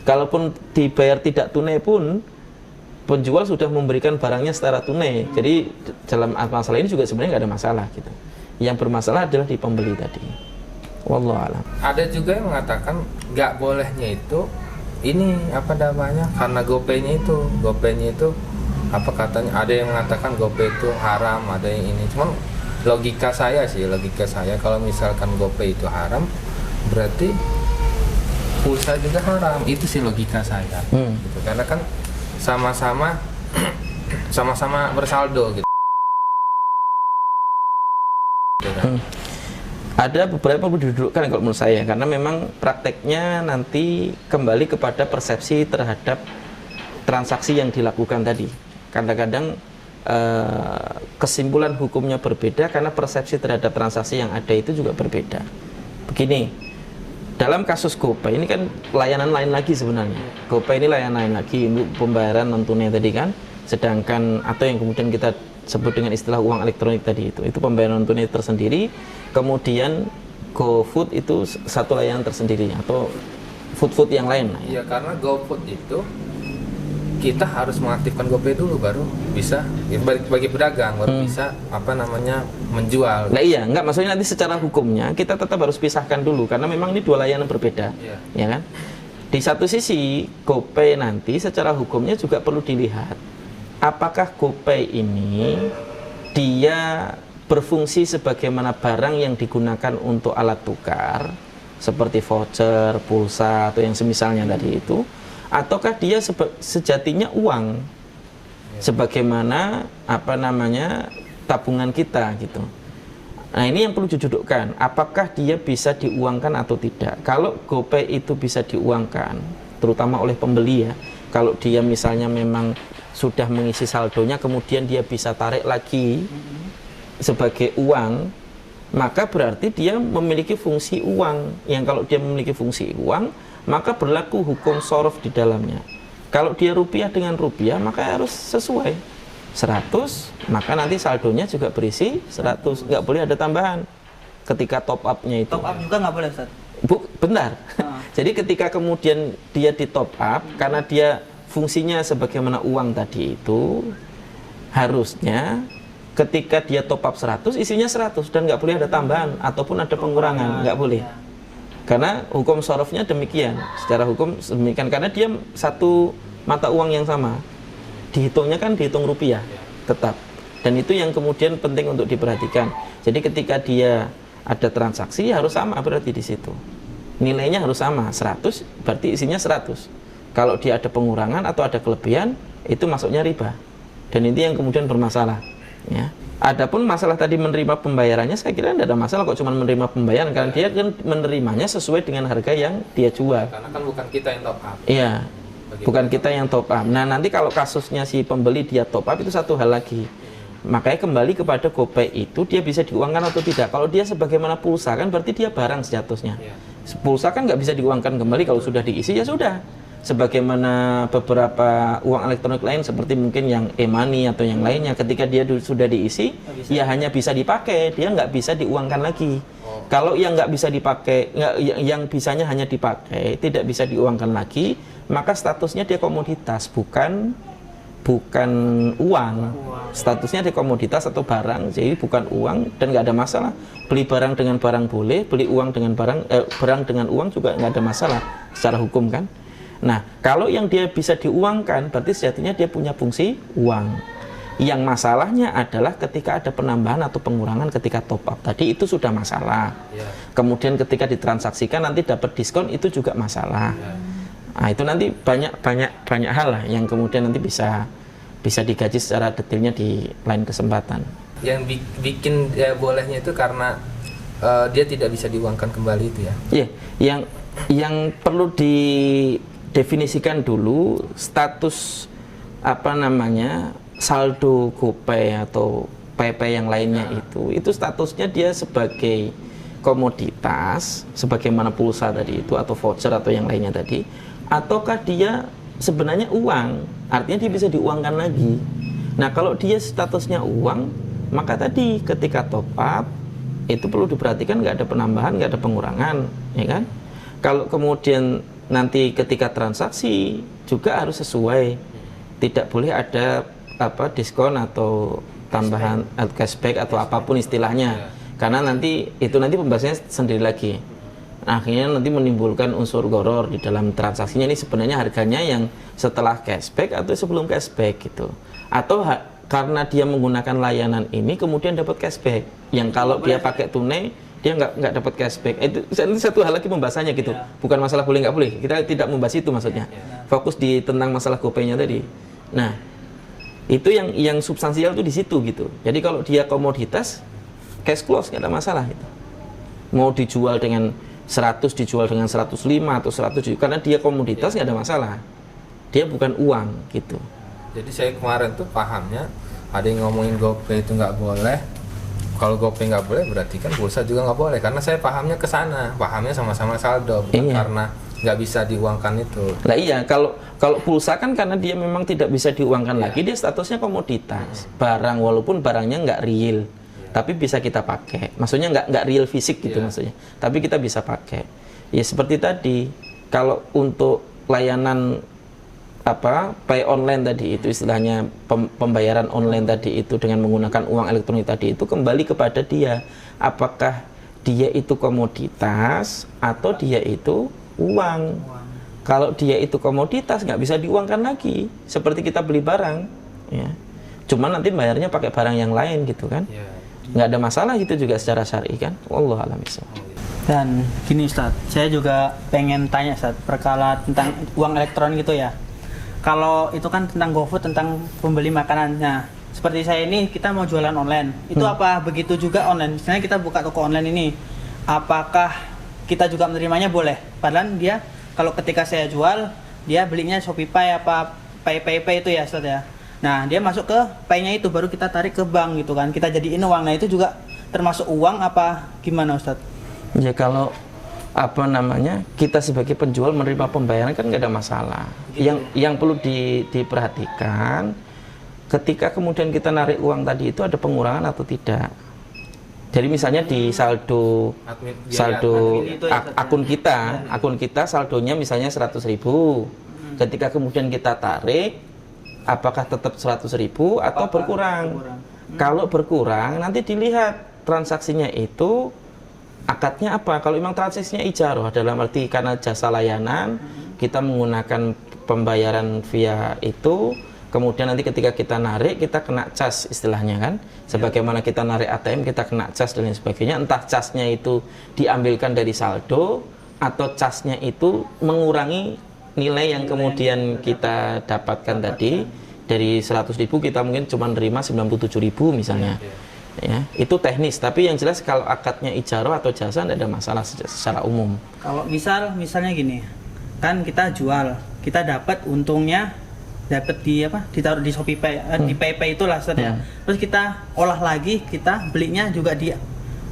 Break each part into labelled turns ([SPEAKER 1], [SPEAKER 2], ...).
[SPEAKER 1] Kalaupun dibayar tidak tunai pun, penjual sudah memberikan barangnya secara tunai. Jadi dalam masalah ini juga sebenarnya nggak ada masalah gitu. Yang bermasalah adalah di pembeli tadi. Wallahu a'lam.
[SPEAKER 2] Ada juga yang mengatakan nggak bolehnya itu ini apa namanya karena GoPay-nya itu apa katanya, ada yang mengatakan GoPay itu haram, ada yang ini. Cuman logika saya kalau misalkan GoPay itu haram berarti pulsa juga haram, itu sih logika saya gitu. Karena kan sama-sama bersaldo gitu.
[SPEAKER 1] Ada beberapa didudukkan kalau menurut saya, karena memang prakteknya nanti kembali kepada persepsi terhadap transaksi yang dilakukan tadi. Kadang-kadang kesimpulan hukumnya berbeda karena persepsi terhadap transaksi yang ada itu juga berbeda. Begini, dalam kasus GoPay ini kan layanan lain lagi sebenarnya. GoPay ini layanan lain lagi untuk pembayaran non tunai tadi kan, sedangkan atau yang kemudian kita sebut dengan istilah uang elektronik tadi itu pembayaran non tunai tersendiri. Kemudian GoFood itu satu layanan tersendiri atau food yang lain.
[SPEAKER 2] Iya, karena GoFood itu kita harus mengaktifkan GoPay dulu baru bisa bagi pedagang baru bisa apa namanya menjual.
[SPEAKER 1] Nah iya, enggak, maksudnya nanti secara hukumnya kita tetap harus pisahkan dulu karena memang ini dua layanan berbeda, ya kan? Di satu sisi GoPay nanti secara hukumnya juga perlu dilihat apakah GoPay ini dia berfungsi sebagaimana barang yang digunakan untuk alat tukar seperti voucher, pulsa atau yang semisalnya tadi itu, ataukah dia sejatinya uang sebagaimana apa namanya tabungan kita gitu. Nah ini yang perlu didudukkan, apakah dia bisa diuangkan atau tidak. Kalau GoPay itu bisa diuangkan terutama oleh pembeli ya, kalau dia misalnya memang sudah mengisi saldonya kemudian dia bisa tarik lagi sebagai uang, maka berarti dia memiliki fungsi uang. Yang kalau dia memiliki fungsi uang, maka berlaku hukum shorof di dalamnya. Kalau dia rupiah dengan rupiah, maka harus sesuai 100, maka nanti saldonya juga berisi 100, nggak boleh ada tambahan ketika top up-nya itu.
[SPEAKER 3] Top up juga nggak boleh, Ustaz?
[SPEAKER 1] Benar. Jadi ketika kemudian dia di top up, karena dia fungsinya sebagaimana uang tadi itu, harusnya ketika dia top up 100, isinya 100 dan nggak boleh ada tambahan ataupun ada pengurangan, nggak boleh. Karena hukum shorofnya demikian, secara hukum demikian, karena dia satu mata uang yang sama, dihitungnya kan dihitung rupiah tetap, dan itu yang kemudian penting untuk diperhatikan. Jadi ketika dia ada transaksi harus sama, berarti di situ nilainya harus sama 100, berarti isinya 100. Kalau dia ada pengurangan atau ada kelebihan, itu masuknya riba, dan itu yang kemudian bermasalah. Ya. Adapun masalah tadi menerima pembayarannya, saya kira tidak ada masalah kok cuma menerima pembayaran, karena dia kan menerimanya sesuai dengan harga yang dia jual.
[SPEAKER 2] Karena kan bukan kita yang top up.
[SPEAKER 1] Iya, bukan kita yang top up. Nah nanti kalau kasusnya si pembeli dia top up itu satu hal lagi. Makanya kembali kepada GoPay itu dia bisa diuangkan atau tidak. Kalau dia sebagaimana pulsa kan berarti dia barang statusnya. Pulsa kan nggak bisa diuangkan kembali, kalau sudah diisi ya sudah. Sebagaimana beberapa uang elektronik lain seperti mungkin yang e-money atau yang lainnya, ketika dia sudah diisi ya hanya bisa dipakai, dia nggak bisa diuangkan lagi. Kalau yang nggak bisa dipakai, yang bisanya hanya dipakai, tidak bisa diuangkan lagi, maka statusnya dia komoditas, bukan uang. Statusnya dia komoditas atau barang, jadi bukan uang, dan nggak ada masalah. Beli barang dengan barang boleh, beli uang dengan barang dengan uang juga nggak ada masalah secara hukum kan. Nah, kalau yang dia bisa diuangkan, berarti sejatinya dia punya fungsi uang. Yang masalahnya adalah ketika ada penambahan atau pengurangan ketika top up tadi, itu sudah masalah. Kemudian ketika ditransaksikan nanti dapat diskon, itu juga masalah. Nah, itu nanti banyak hal lah yang kemudian nanti bisa digaji secara detailnya di lain kesempatan.
[SPEAKER 2] Yang bikin bolehnya itu karena dia tidak bisa diuangkan kembali itu ya.
[SPEAKER 1] Iya, yang perlu didefinisikan dulu status apa namanya saldo GoPay atau PayPay yang lainnya itu statusnya dia sebagai komoditas sebagaimana pulsa tadi itu atau voucher atau yang lainnya tadi, ataukah dia sebenarnya uang, artinya dia bisa diuangkan lagi. Nah kalau dia statusnya uang, maka tadi ketika top up itu perlu diperhatikan nggak ada penambahan, nggak ada pengurangan, ya kan? Kalau kemudian nanti ketika transaksi juga harus sesuai, tidak boleh ada diskon atau tambahan cashback atau apapun istilahnya, karena nanti pembahasannya sendiri lagi. Akhirnya nanti menimbulkan unsur gharar di dalam transaksinya. Ini sebenarnya harganya yang setelah cashback atau sebelum cashback gitu, atau karena dia menggunakan layanan ini kemudian dapat cashback yang kalau dia pakai tunai dia nggak dapat cashback. Itu satu hal lagi pembahasannya gitu, bukan masalah boleh nggak boleh, kita tidak membahas itu maksudnya, fokus di tentang masalah GoPay-nya tadi. Nah itu yang substansial tuh di situ gitu. Jadi kalau dia komoditas, cash close nggak ada masalah gitu. Mau dijual dengan 100, dijual dengan 105 atau 100, karena dia komoditas nggak ada masalah, dia bukan uang gitu.
[SPEAKER 2] Jadi saya kemarin tuh pahamnya ada yang ngomongin GoPay itu nggak boleh. Kalau GoPay nggak boleh berarti kan pulsa juga nggak boleh, karena saya pahamnya ke sana, pahamnya sama-sama saldo, bukan karena nggak bisa diuangkan itu.
[SPEAKER 1] Lah iya, kalau pulsa kan karena dia memang tidak bisa diuangkan lagi, dia statusnya komoditas, barang, walaupun barangnya nggak real, tapi bisa kita pakai. Maksudnya nggak real fisik gitu maksudnya, tapi kita bisa pakai. Ya seperti tadi, kalau untuk layanan pay online tadi itu, istilahnya pembayaran online tadi itu dengan menggunakan uang elektronik tadi itu, kembali kepada dia, apakah dia itu komoditas atau dia itu uang. Kalau dia itu komoditas nggak bisa diuangkan lagi, seperti kita beli barang ya, cuman nanti bayarnya pakai barang yang lain gitu kan, nggak ada masalah gitu juga secara syar'i kan. Wallahu a'lam bishawab.
[SPEAKER 3] Dan gini Ustaz, saya juga pengen tanya Ustaz, perkara tentang uang elektronik gitu ya. Kalau itu kan tentang GoFood, tentang pembeli makanannya. Seperti saya ini, kita mau jualan online. Itu apa begitu juga online? Misalnya kita buka toko online ini, apakah kita juga menerimanya boleh? Padahal dia, kalau ketika saya jual, dia belinya ShopeePay apa Pay itu ya Ustaz ya. Nah, dia masuk ke Pay-nya itu, baru kita tarik ke bank gitu kan. Kita jadiin uang. Nah, itu juga termasuk uang apa gimana Ustaz?
[SPEAKER 1] Ya kalau kita sebagai penjual menerima pembayaran kan nggak ada masalah. Yang perlu diperhatikan, ketika kemudian kita narik uang tadi itu ada pengurangan atau tidak. Jadi misalnya di saldo akun kita saldonya misalnya 100.000. Ketika kemudian kita tarik, apakah tetap 100.000 atau berkurang? Kalau berkurang, nanti dilihat transaksinya itu akadnya apa. Kalau memang transaksinya ijaroh, dalam arti karena jasa layanan, kita menggunakan pembayaran via itu, kemudian nanti ketika kita narik, kita kena cas istilahnya kan, sebagaimana kita narik ATM, kita kena cas dan lain sebagainya. Entah casnya itu diambilkan dari saldo, atau casnya itu mengurangi nilai yang kemudian kita dapatkan tadi. Dari 100.000 kita mungkin cuma nerima 97.000 misalnya. Ya, itu teknis, tapi yang jelas kalau akadnya ijaroh atau jasa tidak ada masalah secara umum.
[SPEAKER 3] Kalau misalnya gini, kan kita jual, kita dapat untungnya, dapat ditaruh di ShopeePay, di PayPay itulah Ustaz ya. Terus kita olah lagi, kita belinya juga di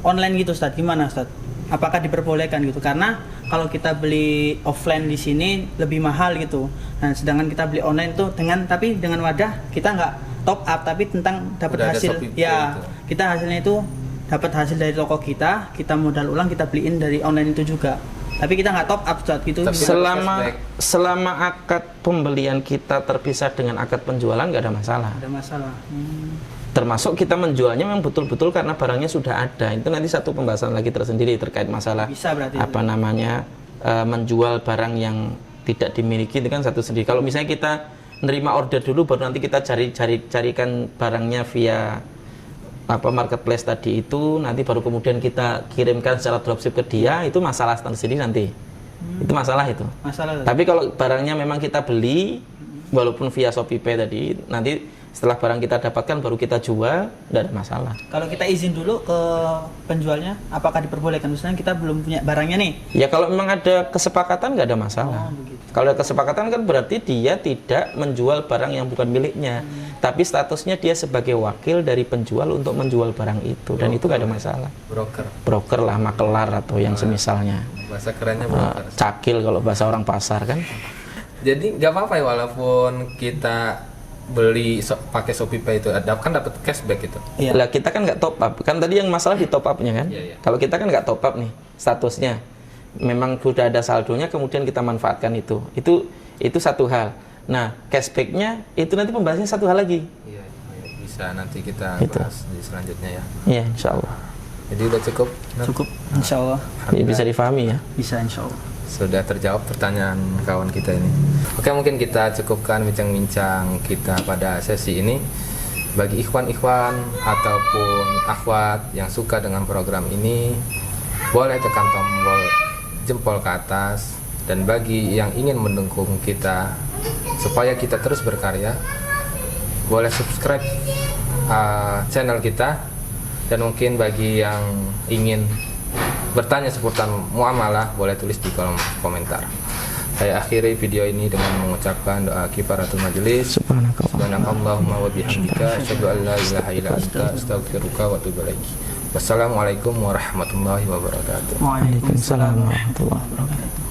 [SPEAKER 3] online gitu Ustaz. Gimana Ustaz? Apakah diperbolehkan gitu? Karena kalau kita beli offline di sini lebih mahal gitu. Nah, sedangkan kita beli online tuh dengan wadah kita nggak top up, tapi tentang dapat hasil ya itu. Kita hasilnya itu dapat hasil dari toko kita modal ulang, kita beliin dari online itu juga, tapi kita nggak top up gitu.
[SPEAKER 1] Selama akad pembelian kita terpisah dengan akad penjualan nggak ada masalah.
[SPEAKER 3] Ada masalah.
[SPEAKER 1] Termasuk kita menjualnya memang betul-betul karena barangnya sudah ada. Itu nanti satu pembahasan lagi tersendiri terkait masalah menjual barang yang tidak dimiliki, itu kan satu sendiri. Kalau misalnya kita nerima order dulu baru nanti kita carikan barangnya via marketplace tadi itu, nanti baru kemudian kita kirimkan secara dropship ke dia, itu masalah tersendiri nanti. Itu masalah itu. Tapi kalau barangnya memang kita beli walaupun via ShopeePay tadi, nanti setelah barang kita dapatkan baru kita jual, tidak ada masalah.
[SPEAKER 3] Kalau kita izin dulu ke penjualnya, apakah diperbolehkan? Misalnya kita belum punya barangnya nih.
[SPEAKER 1] Ya kalau memang ada kesepakatan nggak ada masalah. Kalau ada kesepakatan kan berarti dia tidak menjual barang yang bukan miliknya, tapi statusnya dia sebagai wakil dari penjual untuk menjual barang itu, dan itu nggak ada masalah. Broker lah, makelar atau yang semisalnya.
[SPEAKER 2] Bahasa kerennya broker.
[SPEAKER 1] Cakil kalau bahasa orang pasar kan.
[SPEAKER 2] Jadi nggak apa-apa ya, walaupun kita beli pakai ShopeePay itu kan dapat cashback itu.
[SPEAKER 1] Lah kita kan nggak top up, kan tadi yang masalah di top upnya kan. Kalau kita kan nggak top up nih statusnya, memang sudah ada saldonya kemudian kita manfaatkan itu satu hal. Nah, cashbacknya itu nanti pembahasannya satu hal lagi.
[SPEAKER 2] Iya, bisa nanti kita
[SPEAKER 1] Gitu.
[SPEAKER 2] bahas di selanjutnya ya.
[SPEAKER 1] Iya, insya Allah.
[SPEAKER 2] Jadi udah cukup? Nur?
[SPEAKER 3] Cukup, insya Allah.
[SPEAKER 1] Ya, bisa difahami ya.
[SPEAKER 3] Bisa insya Allah.
[SPEAKER 2] Sudah terjawab pertanyaan kawan kita ini. Oke, mungkin kita cukupkan bincang-bincang kita pada sesi ini. Bagi ikhwan-ikhwan ataupun akhwat yang suka dengan program ini, boleh tekan tombol jempol ke atas. Dan bagi yang ingin mendukung kita supaya kita terus berkarya, boleh subscribe channel kita. Dan mungkin bagi yang ingin bertanya seputar muamalah, boleh tulis di kolom komentar. Saya akhiri video ini dengan mengucapkan doa kifaratul majelis. Subhanakallahumma wa bihamdika asyhadu an la ilaha illa anta astaghfiruka wa atubu ilaik. Wassalamualaikum warahmatullahi wabarakatuh.
[SPEAKER 3] Waalaikumsalam
[SPEAKER 1] warahmatullahi wabarakatuh.